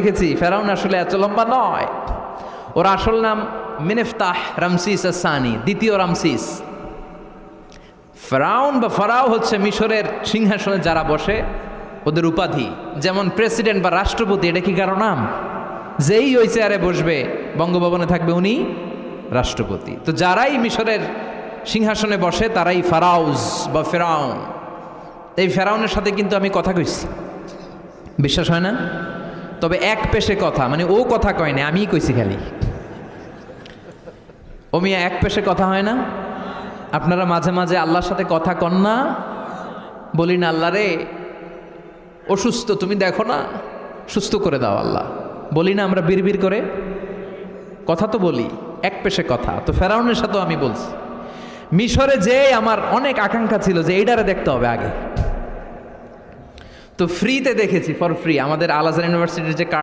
দেখেছি ফেরাউন আসলে এত লম্বা নয়। ওর আসল নাম মিনেফতাহ রামসিস আসানি, দ্বিতীয় রামসিস। ফেরাউন বা ফারাও হচ্ছে মিশরের সিংহাসনে যারা বসে ওদের উপাধি, যেমন প্রেসিডেন্ট বা রাষ্ট্রপতি, এটা কি কারো নাম? যেই ওই চেয়ারে বসবে বঙ্গভবনে থাকবে উনি রাষ্ট্রপতি। তো যারাই মিশরের সিংহাসনে বসে তারাই ফারাউজ বা ফেরাউন। এই ফেরাউনের সাথে কিন্তু আমি কথা কইছি, বিশ্বাস হয় না? তবে এক পেশে কথা, মানে ও কথা কয় না, আমিই কইছি খালি। ও মিয়া এক পেশে কথা হয় না? আপনারা মাঝে মাঝে আল্লাহর সাথে কথা কন না? বলি না আল্লাহ রে অসুস্থ, তুমি দেখো না, সুস্থ করে দাও আল্লাহ। বলি না আমরা বিড়বিড় করে? কথা তো বলি, এক পেশে কথা। তো ফেরাউনের সাথেও আমি বলছি। মিশরে যে আমার অনেক আকাঙ্ক্ষা ছিল যে এইটারে দেখতে হবে আগে, তো ফ্রিতে দেখেছি, ফর ফ্রি। আমাদের আল আজহার ইউনিভার্সিটির যে